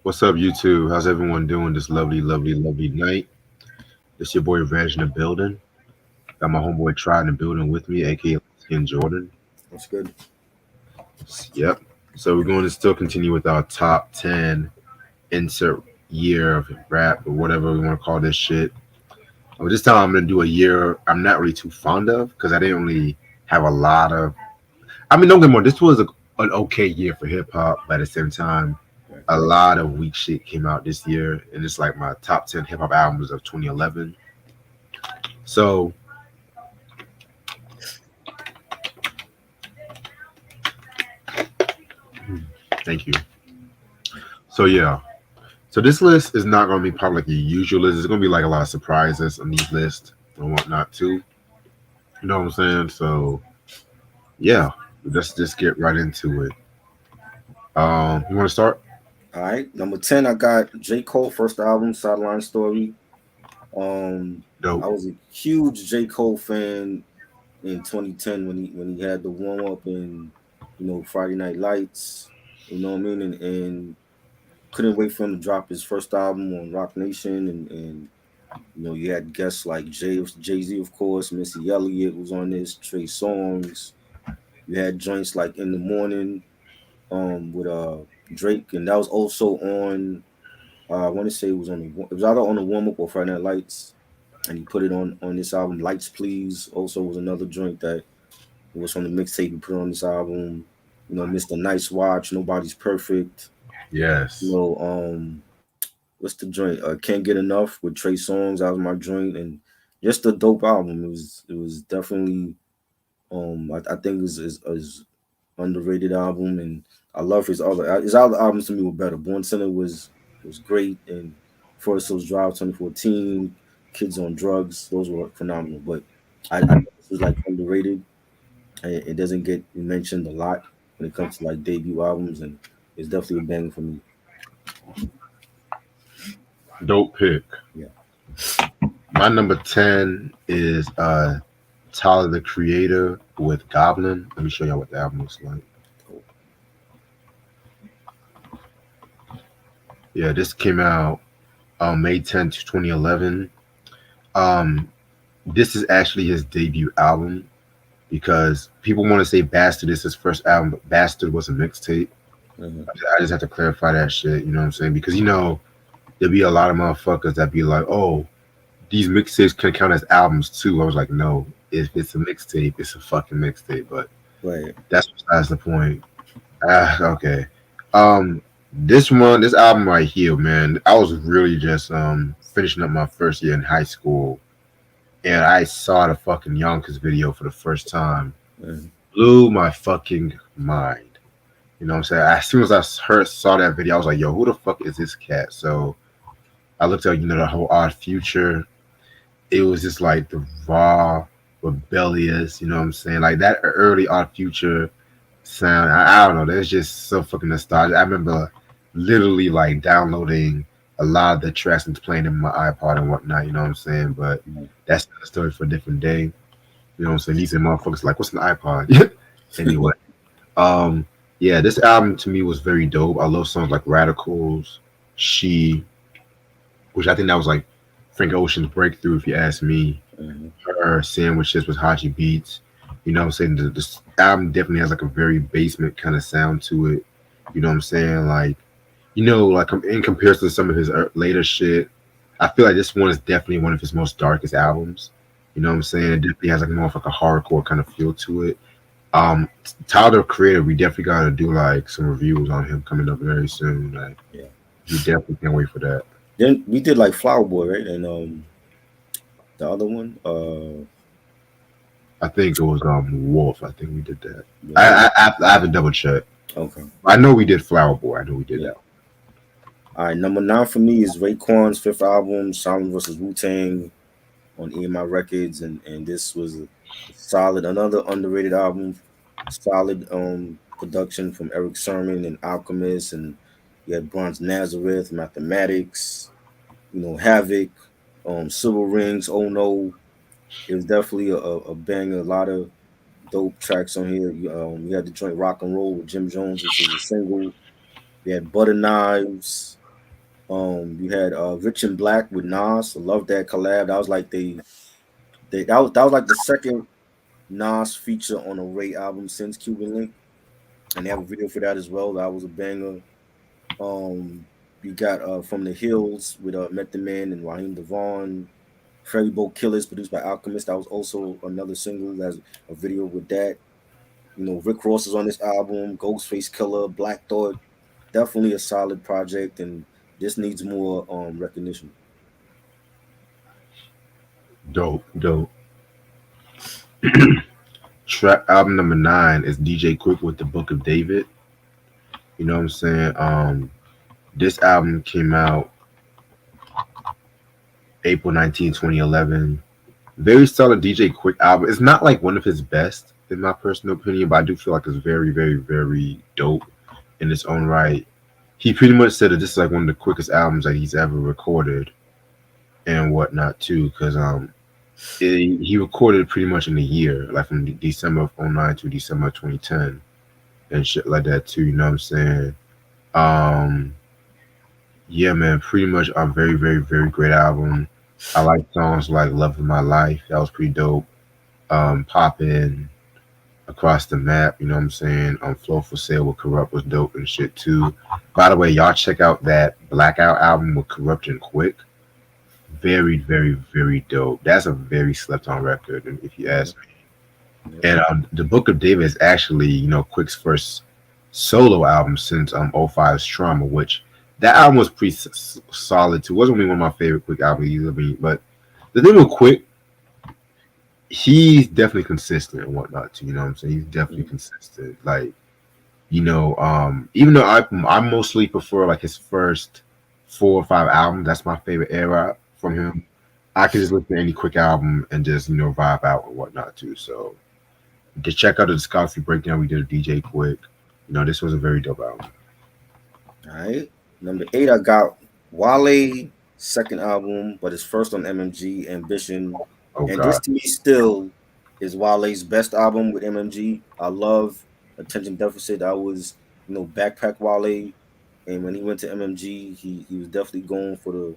What's up, YouTube? How's everyone doing this lovely, lovely, lovely night? This your boy Reg in the building. Got my homeboy Try in the building with me, aka Skin Jordan. That's good. Yep. So we're going to still continue with our top 10 insert year of rap or whatever we want to call this shit. This time I'm going to do a year I'm not really too fond of because I didn't really have a lot of. I mean, don't get me wrong, this was an okay year for hip hop, but at the same time, Right. a lot of weak shit came out this year, and it's like my top 10 hip hop albums of 2011. So, thank you. So, yeah. So, this list is not going to be probably like your usual list. It's going to be like a lot of surprises on these lists and whatnot, too. You know what I'm saying? So, yeah, let's just get right into it. You want to start? All right. Number 10, I got J. Cole first album, Sideline Story. Um, Dope. I was a huge J. Cole fan in 2010 when he had the warm up and Friday Night Lights. You know what I mean? And couldn't wait for him to drop his first album on Rock Nation and you had guests like Jay-Z, of course, Missy Elliott was on this, Trey Songz. You had joints like In the Morning with Drake, and that was also on. I want to say it was either on the warm up or Friday Night Lights, and he put it on this album. Lights Please also was another joint that was on the mixtape he put on this album. Mr. Nice Watch, Nobody's Perfect. You Yes. know, what's the joint? Can't Get Enough with Trey Songz. That was my joint, and just a dope album. It was definitely I think is underrated album, and I love his other albums to me were better. Born Center was great, and Forest Hills Drive 2014, Kids on Drugs, those were phenomenal. But I think this was like underrated. It doesn't get mentioned a lot when it comes to like debut albums, and it's definitely a banger for me. Dope pick. Yeah. My number 10 is Tyler the Creator with Goblin. Let me show y'all what the album looks like. Yeah, this came out May 10th, 2011. Um, this is actually his debut album because people want to say Bastard is his first album, but Bastard was a mixtape. Mhm. I just have to clarify that shit, you know what I'm saying? Because, there'll be a lot of motherfuckers that be like, oh, these mixtapes can count as albums too. I was like, no, if it's a mixtape, it's a fucking mixtape. But Right. that's besides the point. Okay. Um, this album right here, man. I was really just finishing up my first year in high school, and I saw the fucking Yonkers video for the first time. Mhm. Blew my fucking mind. You know what I'm saying? As soon as I saw that video, I was like, yo, who the fuck is this cat? So I looked at the whole Odd Future. It was just like the raw, rebellious. You know what I'm saying? Like that early Odd Future sound. I don't know. That's just so fucking nostalgic. I remember literally like downloading a lot of the tracks and playing them in my iPod and whatnot. You know what I'm saying? But Mhm. that's a story for a different day. You know what I'm saying? These are motherfuckers like, what's an iPod? Anyway, um, yeah, this album to me was very dope. I love songs like Radicals, She, which I think that was like Frank Ocean's breakthrough, if you ask me. Mhm. Her Sandwiches with Haji Beats. You know what I'm saying? This album definitely has like a very basement kind of sound to it. You know what I'm saying? Like, like in comparison to some of his later shit, I feel like this one is definitely one of his most darkest albums. You know what I'm saying? It definitely has like more of like a hardcore kind of feel to it. Um, Tyler the Creator, we definitely gotta do like some reviews on him coming up very soon. Like, Yeah. we definitely can't wait for that. Then we did like Flower Boy, right? And the other one, I think it was Wolf. I think we did that. yeah. I have to double check. Okay. I know we did Flower Boy. I know we did Yeah. that. All right, number 9 for me is Raekwon's fifth album, Solomon versus Wu Tang, on EMI Records, and this was a solid, another underrated album, solid production from Eric Sermon and Alchemist, and you had Bronze Nazareth, Mathematics, Havoc, Civil Rings, Oh No. It was definitely a banger, a lot of dope tracks on here. You had the joint Rock and Roll with Jim Jones, which was a single. You had Butter Knives. You had Rich and Black with Nas. I love that collab. That was like that was like the second Nas feature on a Ray album since Cuban Link, and they have a video for that as well. That was a banger. You got From the Hills with Method Man and Raheem Devon. Ferry Boat Killers produced by Alchemist. That was also another single. That's a video with that. Rick Ross is on this album. Ghostface Killer, Black Thought. Definitely a solid project, and this needs more recognition. Dope, dope. Track album number 9 is DJ Quick with the Book of David. You know what I'm saying? This album came out April 19, 2011. Very solid DJ Quick album. It's not like one of his best, in my personal opinion, but I do feel like it's very, very, very dope in its own right. He pretty much said that this is like one of the quickest albums that he's ever recorded and whatnot too, because he recorded pretty much in a year, like from December of 09 to December of 2010 and shit like that too. You know what I'm saying? Yeah, man, pretty much a very, very, very great album. I like songs like Love of My Life. That was pretty dope. Poppin', Across the Map, you know what I'm saying? Flow for Sale with Corrupt was dope and shit too. By the way, y'all check out that Blackout album with Corrupt and Quick. Very, very, very dope. That's a very slept on record, if you ask me. And the Book of David is actually, Quick's first solo album since 05's Trauma, which that album was pretty solid too. Wasn't really one of my favorite Quick albums either, but the thing with Quick, he's definitely consistent and whatnot too. You know what I'm saying? He's definitely consistent. Like, even though I mostly prefer like his first 4 or 5 albums. That's my favorite era from him. I can just listen to any Quick album and just vibe out and whatnot too. So just check out the discography breakdown we did of DJ Quick. This was a very dope album. All right. Number 8, I got Wale, second album, but his first on MMG, Ambition. Oh, and God. This to me still is Wale's best album with MMG. I love Attention Deficit. I was, Backpack Wale. And when he went to MMG, he was definitely going for the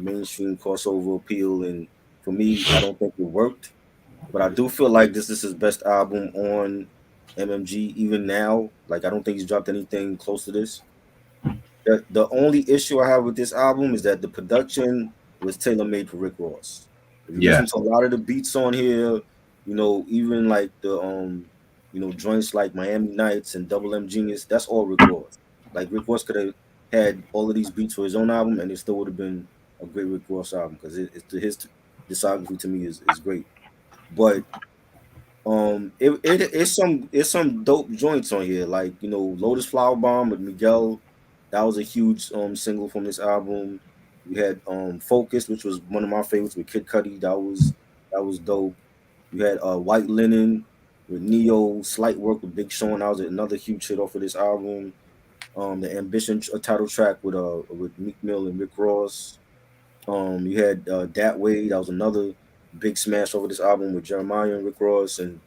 mainstream crossover appeal. And for me, I don't think it worked. But I do feel like this is his best album on MMG even now. Like, I don't think he's dropped anything close to this. The only issue I have with this album is that the production was tailor-made for Rick Ross. If you listen to a lot of the beats on here, even like the joints like Miami Nights and Double M Genius, that's all Rick Ross. Like, Rick Ross could have had all of these beats for his own album, and it still would have been a great Rick Ross album because his discography to me is great. But it's some dope joints on here, like Lotus Flower Bomb with Miguel. That was a huge single from this album. You had Focus, which was one of my favorites with Kid Cudi. That was dope. You had White Linen with Neo, Slight Work with Big Sean. That was another huge hit off of this album. The Ambition title track with Meek Mill and Rick Ross. You had That Way. That was another big smash over this album with Jeremiah and Rick Ross, and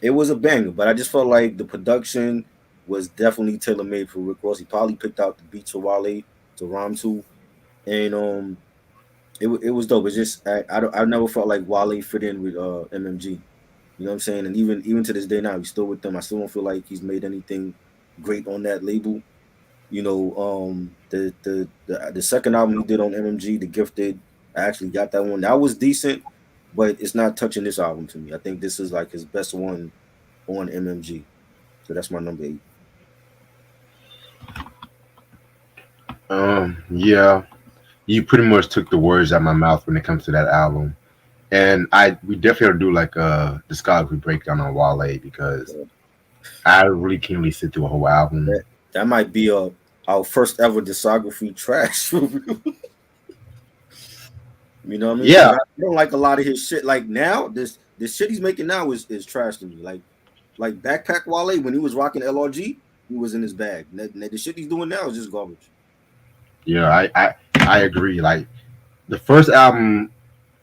it was a banger. But I just felt like the production was definitely tailor made for Rick Ross. He probably picked out the beats for Wale to rhyme to, and it was dope. It's just I never felt like Wale fit in with MMG. You know what I'm saying? And even to this day now, he's still with them. I still don't feel like he's made anything great on that label. The second album he did on MMG, The Gifted, I actually got that one. That was decent, but it's not touching this album to me. I think this is like his best one on MMG. So that's my number 8. Yeah, you pretty much took the words out of my mouth when it comes to that album, and we definitely have to do like a discography breakdown on Wale because I really can't really sit through a whole album. That might be our first ever discography trash review. You know what I mean? Yeah, I don't like a lot of his shit. Like now, this shit he's making now is trash to me. Like Backpack Wale, when he was rocking LRG, he was in his bag. The shit he's doing now is just garbage. Yeah, I agree. Like the first album,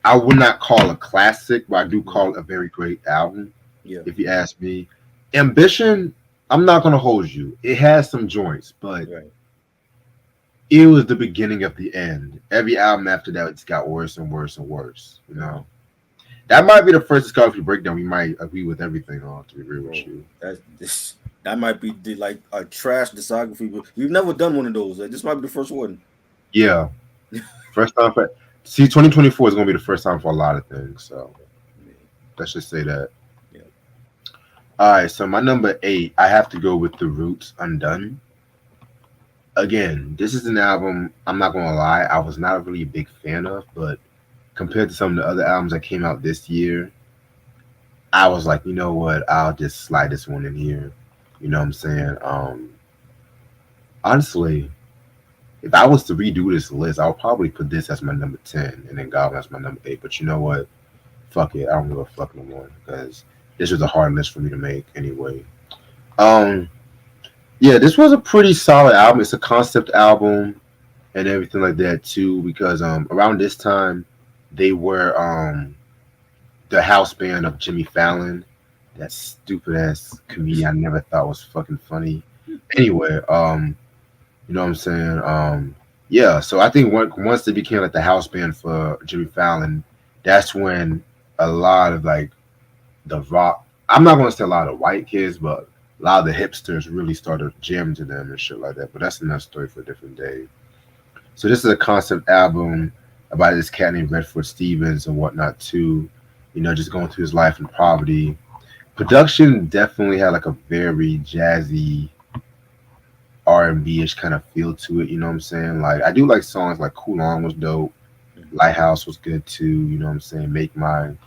I would not call a classic, but I do call it a very great album. Yeah. If you ask me, Ambition, I'm not gonna hold you. It has some joints, but it was the beginning of the end. Every album after that, it's got worse and worse and worse. You know, that might be the first discography breakdown we might agree with everything on. To agree with Bro, you, that's this. That might be like a trash discography. But we've never done one of those. This might be the first one. yeah, first time for. See, 2024 is gonna be the first time for a lot of things. So let's just say that. Yeah. All right, so my number 8, I have to go with The Roots, Undone. Again, this is an album. I'm not gonna lie, I was not really a big fan of, but compared to some of the other albums that came out this year, I was like, you know what? I'll just slide this one in here. You know what I'm saying? Honestly, if I was to redo this list, I'll probably put this as my number 10 and then Goblin as my number 8. But you know what? Fuck it. I don't give a fuck no more because this was a hard list for me to make anyway. Um, yeah, this was a pretty solid album. It's a concept album and everything like that too. Because around this time, they were the house band of Jimmy Fallon. That stupid ass comedian I never thought was fucking funny. Anyway, you know what I'm saying? Yeah, so I think once they became like the house band for Jimmy Fallon, that's when a lot of like the rock. I'm not gonna say a lot of white kids, but a lot of the hipsters really started jamming to them and shit like that. But that's another story for a different day. So this is a concept album about this cat named Redford Stevens and whatnot too. You know, just going through his life in poverty. Production definitely had like a very jazzy R&B ish kind of feel to it. You know what I'm saying? Like I do like songs like "Cool On" was dope. Lighthouse was good too. You know what I'm saying? Make Mine.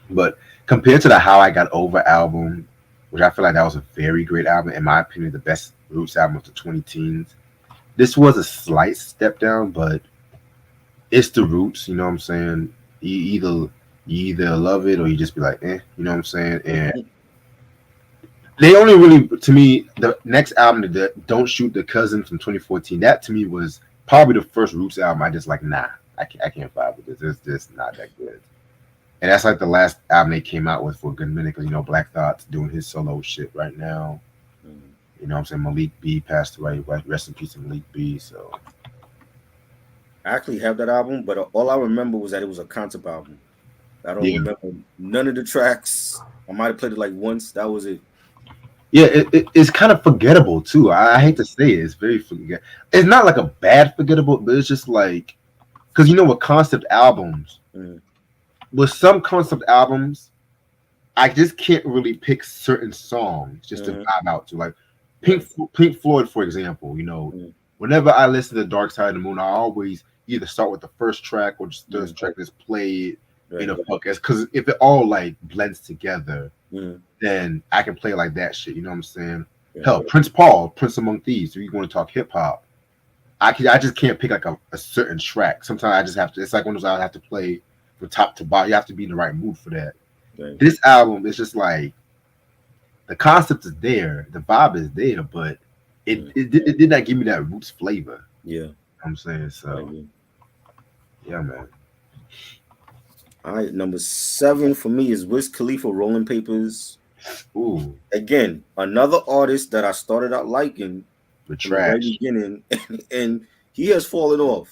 But compared to the How I Got Over album, which I feel like that was a very great album, in my opinion, the best Roots album of the 20 teens. This was a slight step down, but it's the Roots. You know what I'm saying? You either love it or you just be like, eh. You know what I'm saying? And they only really, to me, the next album, the Don't Shoot the Cousin from 2014, that to me was probably the first Roots album. I just like, nah, I can't vibe with this. It's just not that good. And that's like the last album they came out with for a good minute because, you know, Black Thought's doing his solo shit right now. You know what I'm saying? Malik B passed away. Rest in peace to Malik B. So I actually have that album, but all I remember was that it was a concept album. I don't yeah, remember none of the tracks. I might have played it like once. That was it. yeah, it's kind of forgettable too. I hate to say it, it's very forget. It's not like a bad forgettable, but it's just like because you know with concept albums, Mm. with some concept albums, I just can't really pick certain songs just to Mhm. vibe out to. Like Right. Pink Floyd, for example. You know, Mm. whenever I listen to Dark Side of the Moon, I always either start with the first track or just the Mm. track that's played in Right. a focus. Because if it all like blends together, Mm. then I can play like that shit. You know what I'm saying? Yeah. Hell, Prince Paul, Prince Among Thieves. If you want to talk hip hop, I just can't pick like a certain track. Sometimes I just have to. It's like one of those I have to play from top to bottom. You have to be in the right mood for that. Right. This album is just like the concept is there, the vibe is there, but it did not give me that roots flavor. Yeah. You know what I'm saying I so. agree. Yeah, man. All right. Number 7 for me is Wiz Khalifa, Rolling Papers. Ooh, Again, another artist that I started out liking the from the very trash. beginning, and he has fallen off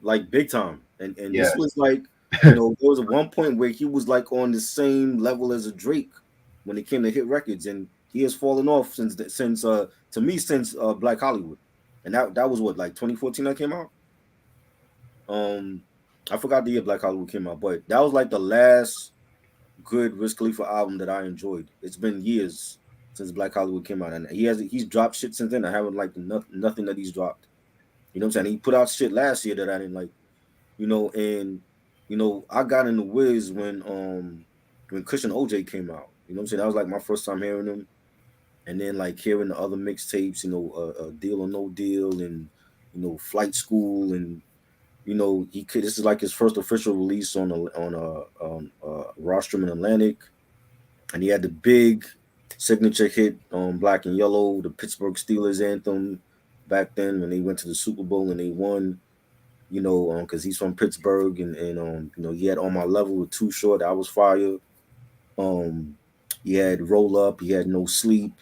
like big time. And this Yes. was like, there was one point where he was like on the same level as a Drake when it came to hit records, and he has fallen off since Black Hollywood, and that was what, like 2014 that came out. Um, I forgot the year Black Hollywood came out, but that was like the last good Wiz Khalifa album that I enjoyed. It's been years since Black Hollywood came out, and he's dropped shit since then. I haven't liked nothing that he's dropped. You know what I'm saying? He put out shit last year that I didn't like. And I got into Wiz when Cushion OJ came out. You know what I'm saying? That was like my first time hearing him, and then like hearing the other mixtapes. Deal or No Deal, and Flight School, and this is like his first official release on Rostrum and Atlantic, and he had the big signature hit on Black and Yellow, the Pittsburgh Steelers anthem back then when they went to the Super Bowl and they won. Because he's from Pittsburgh, and he had On My Level with Too Short. That was fire. Um, he had Roll Up. He had No Sleep.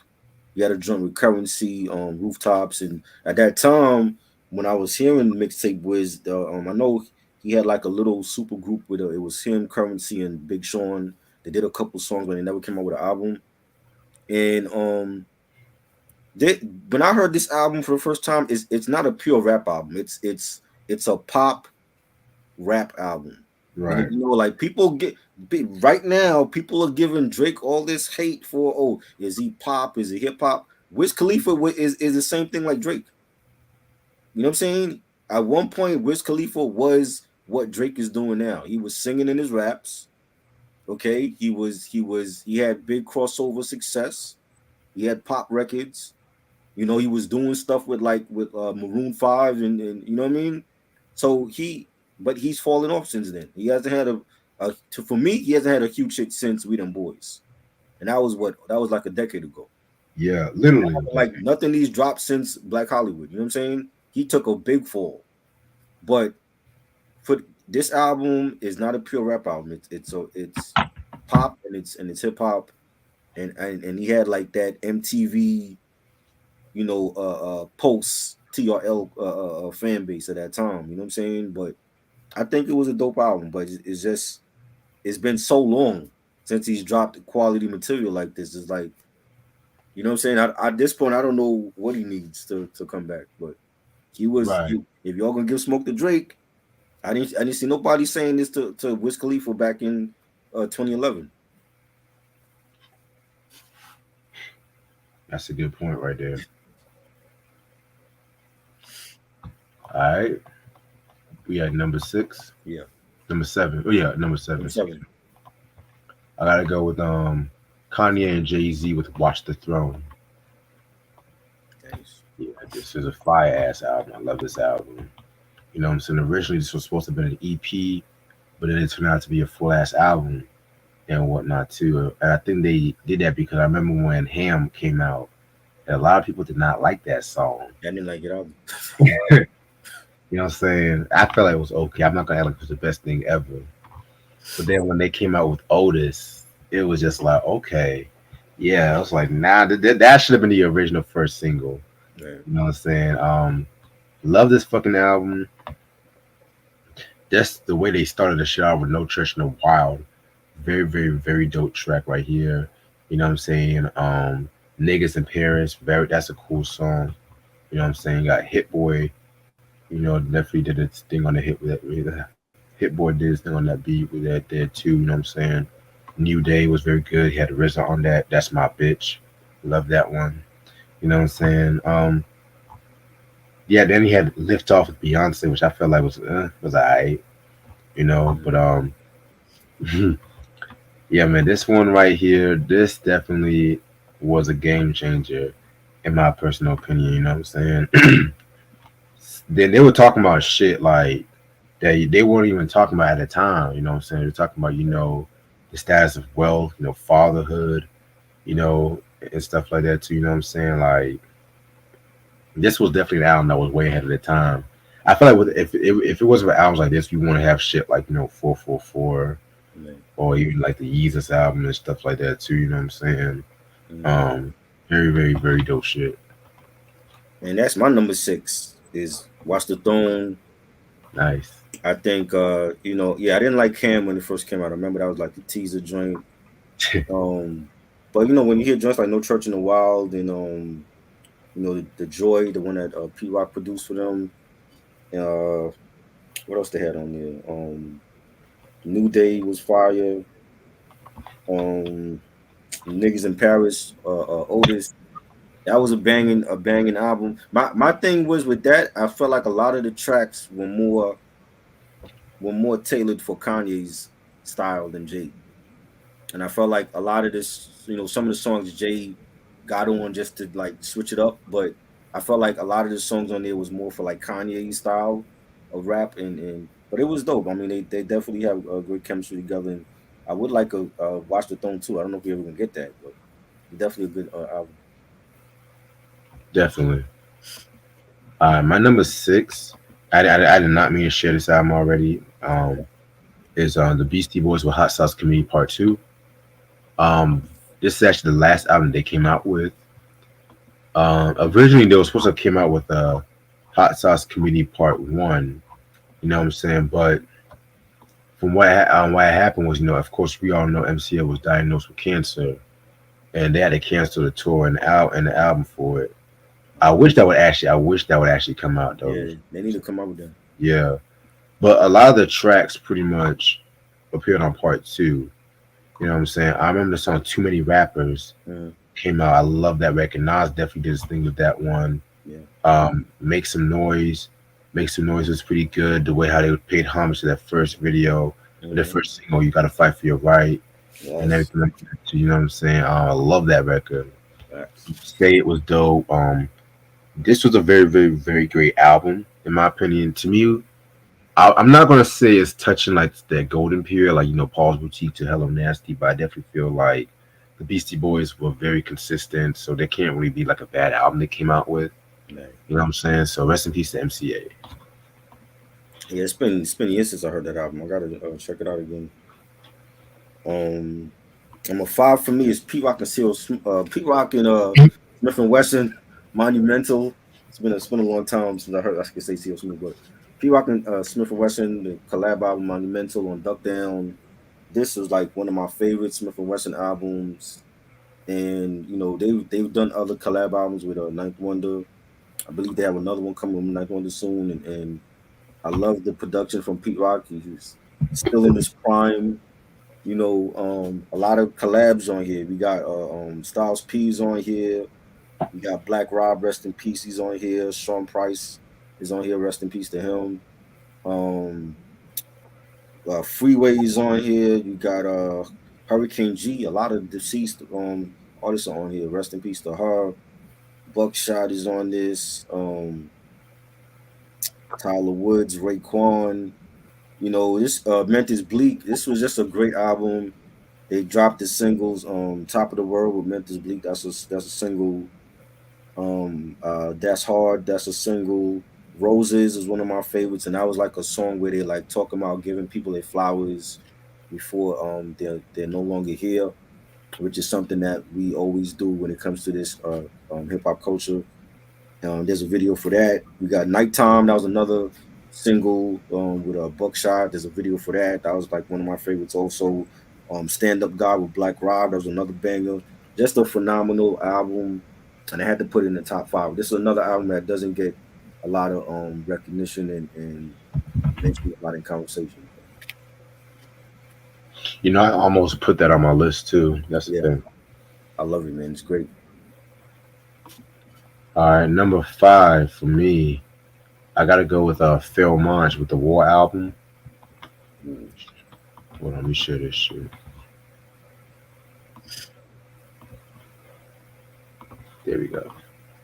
He had a joint with Currency, Rooftops, and at that time, when I was hearing Mixtape Wiz, I know he had like a little super group with it was him, Currency, and Big Sean. They did a couple songs, but they never came out with an album. And when I heard this album for the first time, it's not a pure rap album. It's a pop rap album. Right. You know, like people right now, people are giving Drake all this hate for, oh, is he pop? Is he hip hop? Wiz Khalifa is the same thing like Drake. You know what I'm saying? At one point, Wiz Khalifa was what Drake is doing now. He was singing in his raps. Okay, he had big crossover success. He had pop records. You know, he was doing stuff with Maroon 5 and you know what I mean? So but he's fallen off since then. He hasn't had for me, he hasn't had a huge hit since We Them Boys. And that was like a decade ago. Yeah, literally. Like nothing he's dropped since Black Hollywood. You know what I'm saying? He took a big fall. But for this album is not a pure rap album. It's pop and it's hip hop. And he had like that MTV, you know, post TRL fan base at that time. You know what I'm saying? But I think it was a dope album. But it's been so long since he's dropped quality material like this. It's like, you know what I'm saying? At this point, I don't know what he needs to come back. But he was. Right. If y'all gonna give smoke to Drake, I didn't see nobody saying this to Wiz Khalifa back in 2011. That's a good point right there. All right. We had number 6. Yeah. Number 7. Oh yeah, number 7. Number 7. I gotta go with Kanye and Jay-Z with Watch the Throne. Nice. Yeah, this is a fire ass album. I love this album. You know what I'm saying? Originally this was supposed to be an EP, but then it turned out to be a full ass album and whatnot too. And I think they did that because I remember when Ham came out, and a lot of people did not like that song. I didn't like it album. You know what I'm saying? I felt like it was okay. I'm not gonna act like it was the best thing ever. But then when they came out with Otis, it was just like, okay. Yeah, I was like, nah, that should have been the original first single. Right. You know what I'm saying? Love this fucking album. Just the way they started the show with No Church in the Wild. Very, very, very dope track right here. You know what I'm saying? Niggas in Paris, that's a cool song. You know what I'm saying? Got Hit Boy, you know, definitely did its thing on the hit with that. Hit Boy did his thing on that beat with that there too, you know what I'm saying? New Day was very good. He had RZA on that. That's My Bitch. Love that one. You know what I'm saying? Yeah, then he had Lift Off with Beyonce, which I felt like was alright. You know, but yeah, man, this one right here, this definitely was a game changer in my personal opinion, you know what I'm saying? Then they were talking about shit like that they weren't even talking about at the time, you know what I'm saying? They're talking about, you know, the status of wealth, you know, fatherhood, you know, and stuff like that too, you know what I'm saying? Like, this was definitely an album that was way ahead of the time. I feel like if it wasn't for albums like this, we want to have shit like, you know, 444 or even like the Yeezus album and stuff like that too, you know what I'm saying? Very, very, very dope shit. And that's my number 6 is Watch the Throne. Nice. I think you know, yeah, I didn't like Cam when it first came out. I remember that was like the teaser joint. But you know, when you hear joints like No Church in the Wild and you know, the Joy, the one that P Rock produced for them. What else they had on there? New Day was fire. Niggas in Paris, Otis. That was a banging album. My thing was with that, I felt like a lot of the tracks were more tailored for Kanye's style than Jay. And I felt like a lot of this, you know, some of the songs Jay got on just to like switch it up, but I felt like a lot of the songs on there was more for like Kanye's style of rap, but it was dope. I mean, they definitely have a great chemistry together, and I would like a Watch the Throne too. I don't know if we ever gonna get that, but definitely a good album. Definitely. My number 6, I did not mean to share this album already. Is the Beastie Boys with Hot Sauce Community Part 2. This is actually the last album they came out with. Originally they were supposed to come out with Hot Sauce Committee Part One. You know what I'm saying? But from what happened was, of course, we all know MCA was diagnosed with cancer, and they had to cancel the tour and the album for it. I wish that would actually come out though. Yeah, they need to come up with that. Yeah, but a lot of the tracks pretty much appeared on Part Two. You know what I'm saying? I remember the song "Too Many Rappers" came out. I love that record. Nas definitely did his thing with that one. Yeah. Make Some Noise. Make Some Noise was pretty good. The way how they paid homage to that first video, the first single, "You Gotta Fight for Your Right," and everything like that. You know what I'm saying? I love that record. Say It was dope. This was a very, very, very great album, in my opinion. To me, I'm not gonna say it's touching like that golden period, like Paul's Boutique to Hello Nasty, but I definitely feel like the Beastie Boys were very consistent, so they can't really be like a bad album they came out with. Right. You know what I'm saying? So rest in peace to MCA. Yeah, it's been years since I heard that album. I gotta check it out again. Number 5 for me is Pete Rock and Pete Rock and Smith and Wesson, Monumental. It's been a long time since I could say C.O. Smith, but Pete Rock and Smith and Wesson, the collab album Monumental on Duck Down. This was like one of my favorite Smith and Wesson albums, and they've done other collab albums with Ninth Wonder. I believe they have another one coming with Ninth Wonder soon, and I love the production from Pete Rock. He's still in his prime. A lot of collabs on here. We got Styles P's on here. We got Black Rob, rest in peace. He's on here. Sean Price is on here. Rest in peace to him. Freeway's on here. You got Hurricane G. A lot of deceased artists are on here. Rest in peace to her. Buckshot is on this. Tyler Woods, Raekwon. This Memphis Bleak. This was just a great album. They dropped the singles. Top of the World with Memphis Bleak. That's a single. That's Hard. That's a single. Roses is one of my favorites, and that was like a song where they like talking about giving people their flowers before they're no longer here, which is something that we always do when it comes to this hip hop culture. There's a video for that. We got Nighttime. That was another single with a Buckshot. There's a video for that. That was like one of my favorites. Also, Stand Up God with Black Rob. That was another banger. Just a phenomenal album, and I had to put it in the top 5. This is another album that doesn't get a lot of recognition and makes me a lot in conversation. I almost put that on my list too. That's the thing. I love it, man. It's great. All right, number 5 for me, I gotta go with Phil Monch with the War album. Hold on, let me share this shit. There we go.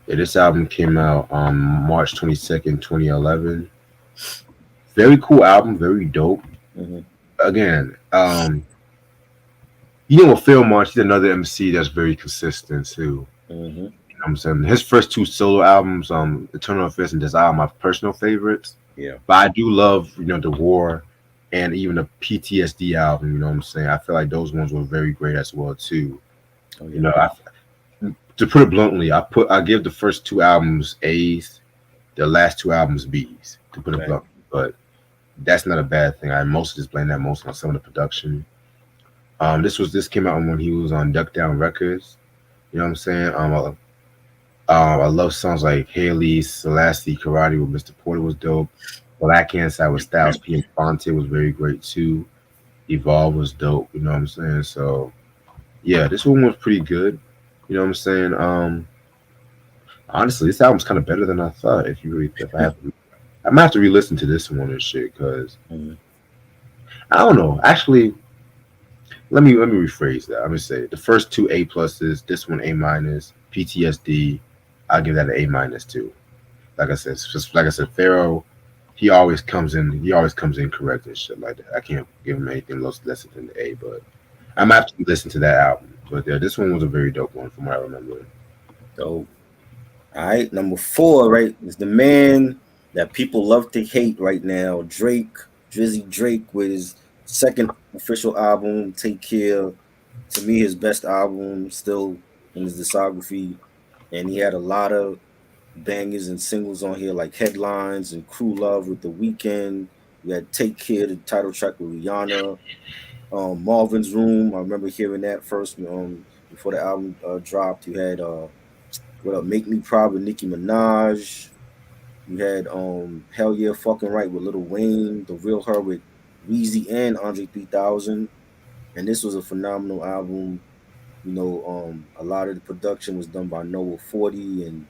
Yeah, this album came out on March 22nd, 2011. Very cool album, very dope. Again, with Phil Monch, he's another MC that's very consistent too. I'm saying his first 2 solo albums, Eternal Affairs and Desire, are my personal favorites. Yeah. But I do love, the War and even the PTSD album. You know what I'm saying? I feel like those ones were very great as well too. Oh, yeah. To put it bluntly, I give the first 2 albums A's, the last 2 albums B's. To put it bluntly, but that's not a bad thing. I mostly just blame that most on some of the production. This came out when he was on Duck Down Records. You know what I'm saying? I love songs like Haley, Selassie, Karate with Mr. Porter was dope. Black Hand Side with Styles P and Fonte was very great too. Evolve was dope. You know what I'm saying? So yeah, this one was pretty good. You know what I'm saying? Honestly, this album's kind of better than I thought. I'm gonna have to re-listen to this one and shit because I don't know. Actually, let me rephrase that. I'm gonna say the first 2 A+, this one A-. PTSD, I'll give that an A- too. Like I said, Pharaoh, he always comes in correct and shit like that. I can't give him anything less than the A, but I'm gonna have to listen to that album. But yeah, this one was a very dope one from what I remember. Dope. All right, number 4, right, is the man that people love to hate right now, Drake, Drizzy Drake, with his second official album, Take Care. To me, his best album still in his discography, and he had a lot of bangers and singles on here like Headlines and Crew Love with The Weeknd. You had Take Care, the title track with Rihanna. Marvin's Room, I remember hearing that first before the album dropped. You had what up, Make Me Proud with Nicki Minaj. You had Hell Yeah Fucking Right with Lil Wayne, The Real Her with Weezy and Andre 3000. And this was a phenomenal album. A lot of the production was done by Noah 40 and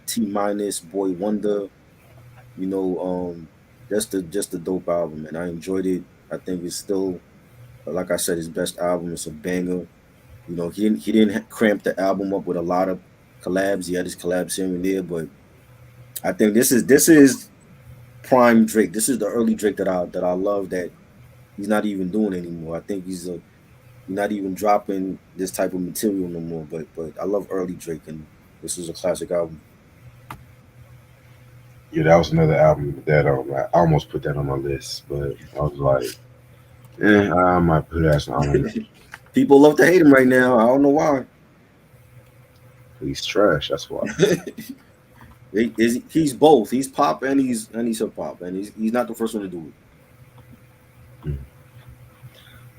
T minus Boy Wonder. Just a dope album, and I enjoyed it. I think it's still, like I said, his best album. It's a banger. He didn't cramp the album up with a lot of collabs. He had his collabs here and there, but I think this is prime Drake. This is the early Drake that I love, that he's not even doing anymore. I think he's not even dropping this type of material no more. But I love early Drake, and this is a classic album. Yeah, that was another album that I almost put that on my list, but I was like, I might put that on. People love to hate him right now. I don't know why. He's trash. That's why. He's both. He's pop and he's hip hop, and he's not the first one to do it.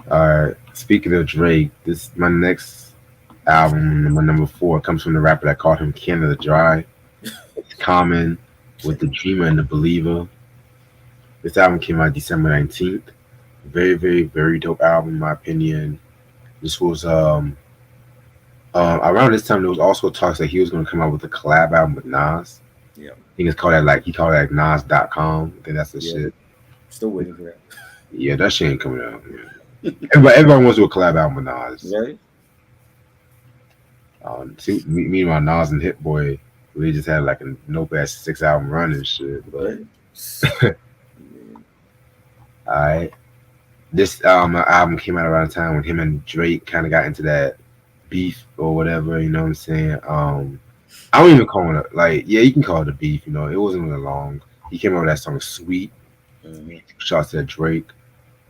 All right. Speaking of Drake, my next album, my number 4, comes from the rapper that called him Canada Dry. It's Common with The Dreamer and The Believer. This album came out December 19th. Very, very, very dope album, in my opinion. This was around this time there was also talks that he was going to come out with a collab album with Nas. Yeah, I think it's called that, he called it Nas.com. I think that's the shit. Still waiting for that. Yeah, that shit ain't coming out. Yeah. Everybody wants to do a collab album with Nas. Right. Meanwhile, Nas and Hit Boy, we just had like a no-bad 6-album run and shit. But all right, this album came out around the time when him and Drake kind of got into that beef or whatever. You know what I'm saying? I don't even call it you can call it a beef. It wasn't really long. He came out with that song "Sweet." Mm-hmm. Shots at Drake.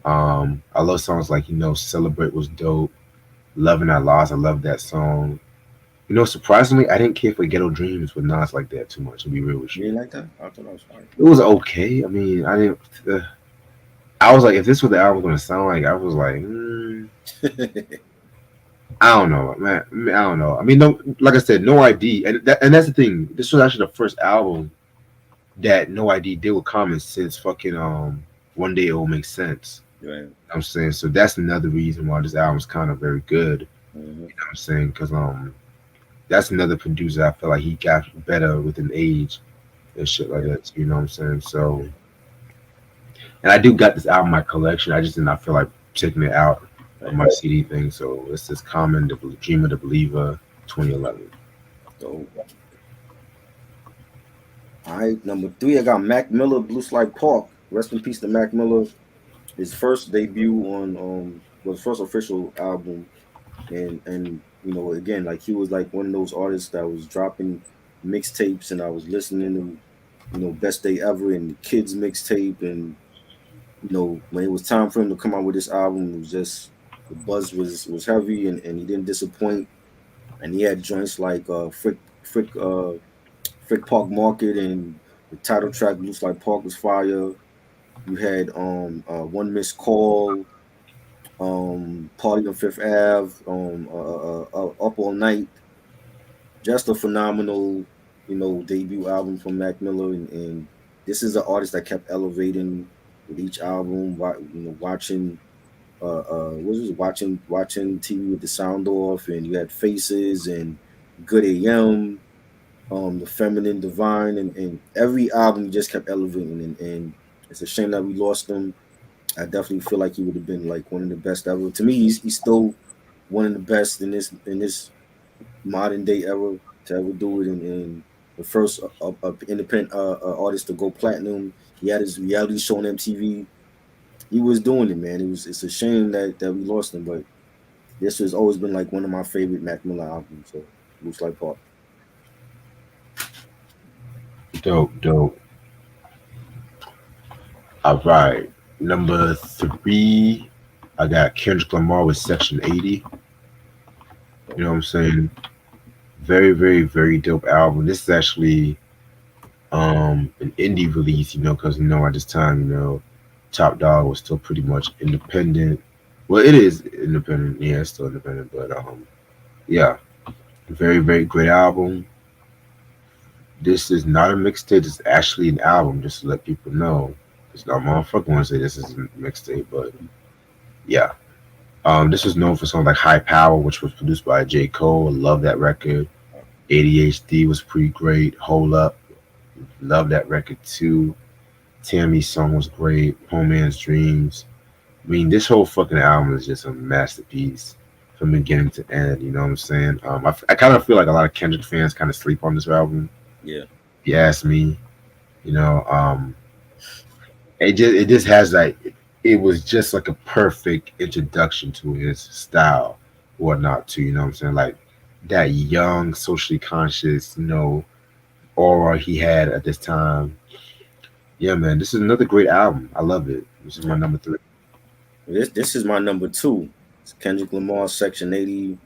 I love songs like "Celebrate" was dope. "Loving Our Loss," I love that song. Surprisingly, I didn't care for "Ghetto Dreams" with Nas like that too much. To be real with you, you didn't like that? I thought that was fine. It was okay. I mean, I didn't. I was like, if this was the album going to sound like, I was like, I don't know, man. I don't know. I mean, no, like I said, No ID, and that's the thing. This was actually the first album that No ID did with Common since fucking One Day It Will Make Sense. Right. I'm saying, so that's another reason why this album's kind of very good. Mm-hmm. You know what I'm saying? Because that's another producer I feel like he got better with an age and shit like that. You know what I'm saying? So, and I do got this album in my collection. I just did not feel like taking it out of my CD thing. So it's this Common, The Dreamer, The Believer, 2011. So, all right, number 3, I got Mac Miller, Blue Slide Park. Rest in peace to Mac Miller. His first debut on was first official album, and again, like, he was like one of those artists that was dropping mixtapes, and I was listening to Best Day Ever and the Kids mixtape, and when it was time for him to come out with this album, it was just, the buzz was heavy, and he didn't disappoint, and he had joints like Frick Park Market, and the title track Blue Slide Park was fire. You had One Missed Call, Party on Fifth Ave, Up All Night. Just a phenomenal, debut album from Mac Miller, and this is an artist that kept elevating with each album. Watching watching TV with the sound off, and you had Faces and Good AM, The Feminine Divine, and every album just kept elevating, and it's a shame that we lost him. I definitely feel like he would have been like one of the best ever. To me, he's still one of the best in this modern day era to ever do it, and the first independent artist to go platinum. He had his reality show on MTV. He was doing it, man. It's a shame that we lost him, but this has always been like one of my favorite Mac Miller albums. So, Blue Slide Park. Dope. All right, number 3, I got Kendrick Lamar with Section 80. You know what I'm saying? Very, very, very dope album. This is actually an indie release, because at this time, Top Dog was still pretty much independent. Well, it is independent, yeah, it's still independent, but yeah, very, very great album. This is not a mixtape, it's actually an album, just to let people know. It's not motherfucker want to say this is a mixtape, but yeah. This was known for songs like High Power, which was produced by J. Cole. I love that record. ADHD was pretty great. Hold Up, love that record too. Tammy's song was great. Poor Man's Dreams. I mean, this whole fucking album is just a masterpiece from beginning to end. You know what I'm saying? I kind of feel like a lot of Kendrick fans kind of sleep on this album. Yeah. If you ask me, you know, it just has like it was just like a perfect introduction to his style, whatnot. Too, you know what I'm saying? Like that young, socially conscious, aura he had at this time. Yeah, man, this is another great album. I love it. This is my number 3. This is my number 2. It's Kendrick Lamar, Section 80.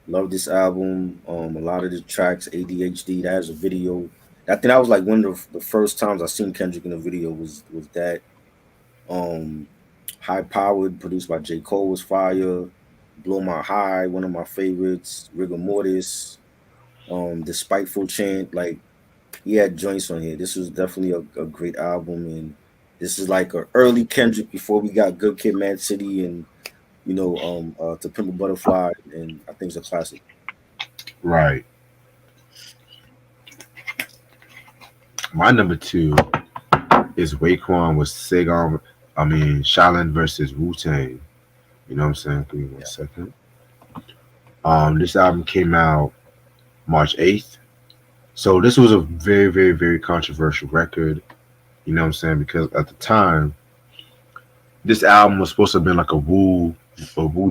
Love this album. A lot of the tracks, ADHD. That has a video. I think that was like one of the first times I seen Kendrick in a video was that. High Powered, produced by J. Cole, was fire. Blow My High, one of my favorites. Rigor Mortis. The Spiteful Chant. Like, he had joints on here. This was definitely a great album, and this is like an early Kendrick before we got Good Kid, Mad City, and To Pimp a Butterfly, and I think it's a classic. Right. My number 2 is Raekwon with Shaolin versus Wu Tang. You know what I'm saying? Give me one second. This album came out March 8th. So this was a very, very, very controversial record. You know what I'm saying? Because at the time, this album was supposed to have been like a Wu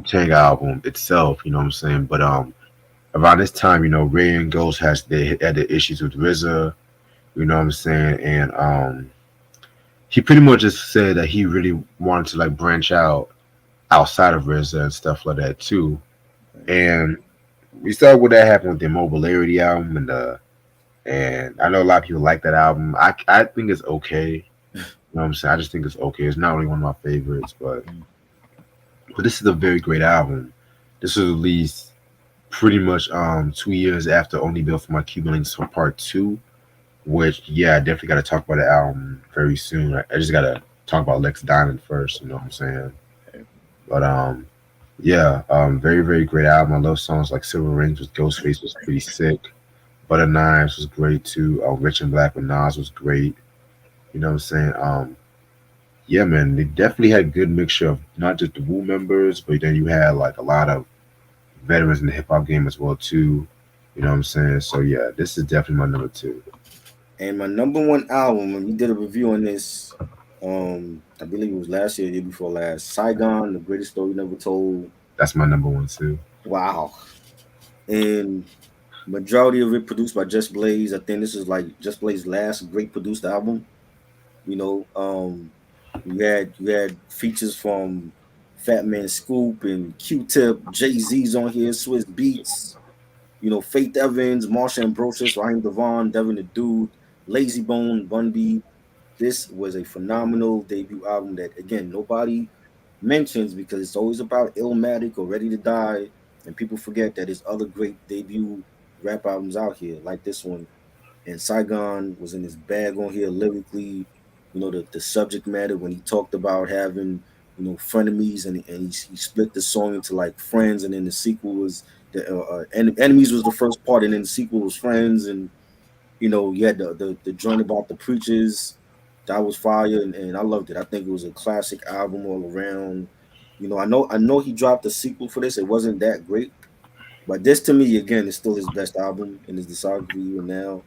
Tang album itself. You know what I'm saying? But around this time, Ray and Ghost had the issues with RZA. You know what I'm saying? And he pretty much just said that he really wanted to like branch out outside of RZA and stuff like that too. And we started with that happened with the Immobilarity album, and I know a lot of people like that album. I think it's okay. You know what I'm saying? I just think it's okay. It's not really one of my favorites, but this is a very great album. This was released pretty much 2 years after Only Built for My Cuban Links for Part 2, which I definitely got to talk about the album very soon. I just got to talk about Lex Diamond first, you know what I'm saying? But very, very great album. I love songs like Silver Rings with Ghostface was pretty sick. Butter Knives was great too. Rich and Black with Nas was great. You know what I'm saying? Yeah, man, they definitely had a good mixture of not just the Wu members, but then you had like a lot of veterans in the hip hop game as well too. You know what I'm saying? So yeah, this is definitely my number 2. And my number 1 album, and we did a review on this, I believe it was last year, the year before last. Saigon, The Greatest Story Never Told. That's my number 1 too. Wow. And majority of it produced by Just Blaze. I think this is like Just Blaze's last great produced album. You had features from Fat Man Scoop and Q-Tip, Jay-Z's on here, Swiss Beats, Faith Evans, Marsha Ambrosius, Raheem Devon, Devin the Dude, Lazy Bone, Bun B. This was a phenomenal debut album that, again, nobody mentions because it's always about Illmatic or Ready to Die, and people forget that there's other great debut rap albums out here like this one. And Saigon was in his bag on here lyrically. The subject matter when he talked about having frenemies, and he split the song into like friends, and then the sequel was enemies was the first part, and then the sequel was friends, and you had the joint about the preachers. That was fire, and I loved it. I think it was a classic album all around. I know he dropped a sequel for this. It wasn't that great, but this to me again is still his best album in his discography even now.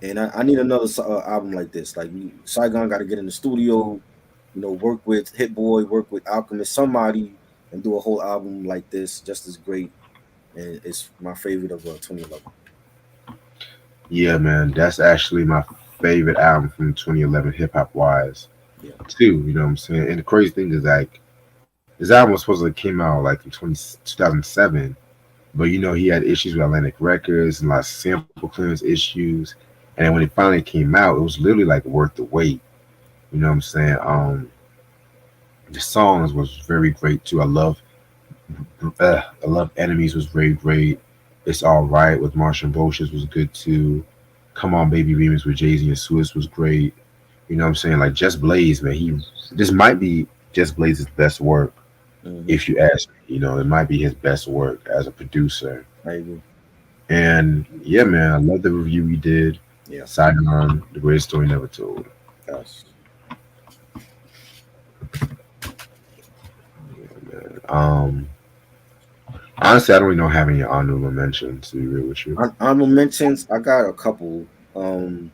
And I need another album like this. Like Saigon got to get in the studio, work with Hit Boy, work with Alchemist, somebody, and do a whole album like this, just as great. And it's my favorite of 2011. Yeah, man, that's actually my favorite album from 2011 hip hop wise. Yeah. Too, you know what I'm saying? And the crazy thing is like this album was supposed to came out like in 2007, But he had issues with Atlantic Records and a lot of sample clearance issues. And then when it finally came out, it was literally like worth the wait. You know what I'm saying? The songs was very great too. I love Enemies was very great. It's All Right with Marshall Boches was good too. Come On Baby remix with Jay Z and Swiss was great. You know what I'm saying? Like Just Blaze, man. This might be Just Blaze's best work, Mm-hmm. if you ask me. It might be his best work as a producer. I agree. And yeah, man, I love the review we did. Yeah. Saigon, the greatest story never told. Yes. Um, Honestly, I don't even know have any honorable mentions to be real with you. Honorable mentions. I got a couple. I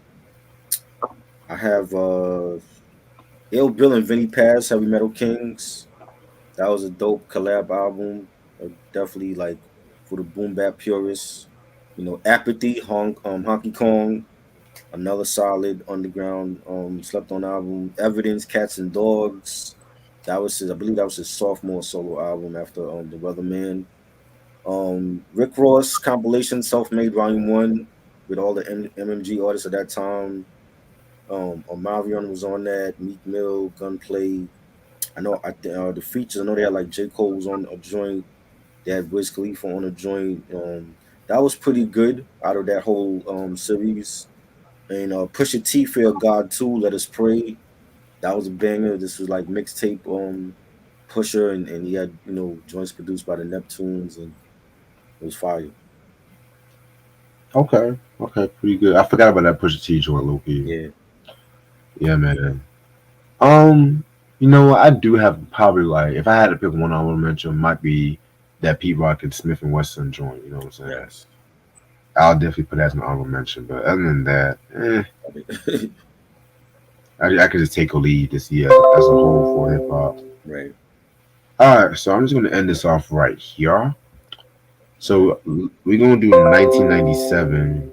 have Ill Bill and Vinny Paz, Heavy Metal Kings. That was a dope collab album. Definitely like for the boom bap purists. Apathy, Honky Kong, another solid underground slept on album. Evidence, Cats and Dogs. I believe that was his sophomore solo album after The Weatherman. Rick Ross compilation Self Made Volume 1 with all the MMG artists at that time. Omarion was on that, Meek Mill, Gunplay. I know the features. I know they had like J. Cole was on a joint. They had Wiz Khalifa on a joint. That was pretty good out of that whole series. And Pusha T, Fear of God 2, Let Us Pray. That was a banger. This was like mixtape Pusher, and he had joints produced by the Neptunes, and it was fire. Okay, pretty good. I forgot about that Pusha T joint, Loki. Yeah. Yeah, man. Um, what? I do have probably like if I had to pick one honorable mention, might be that Pete Rock and Smith and Wesson joint. You know what I'm saying? Yes. I'll definitely put that as an honorable mention. But other than that, I could just take a lead this year as a whole for hip hop. Right. All right, so I'm just gonna end this off right here. So we're gonna do 1997.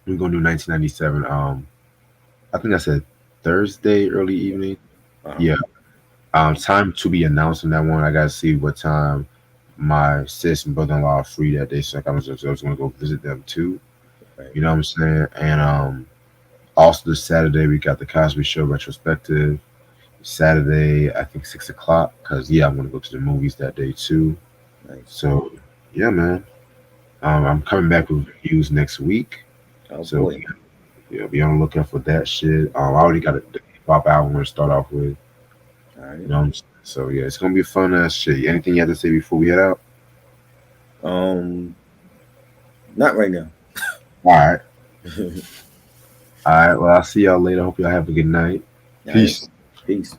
We're gonna do 1997. I think I said Thursday early evening. Uh-huh. Yeah. Time to be announced on that one. I gotta see what time my sis and brother-in-law are free that day, so I was gonna go visit them too. Right. You know what I'm saying? And also this Saturday we got the Cosby Show retrospective. Saturday, I think 6 o'clock. Cause yeah, I'm gonna go to the movies that day too. Nice. So yeah, man. I'm coming back with reviews next week. Oh So boy. yeah, be on the lookout for that shit. I already got a hip hop album to start off with. All right. You know what I'm saying? So yeah, it's gonna be fun ass shit. Anything you have to say before we head out? Not right now. All right. All right. Well, I'll see y'all later. Hope y'all have a good night. All right. Peace. Peace.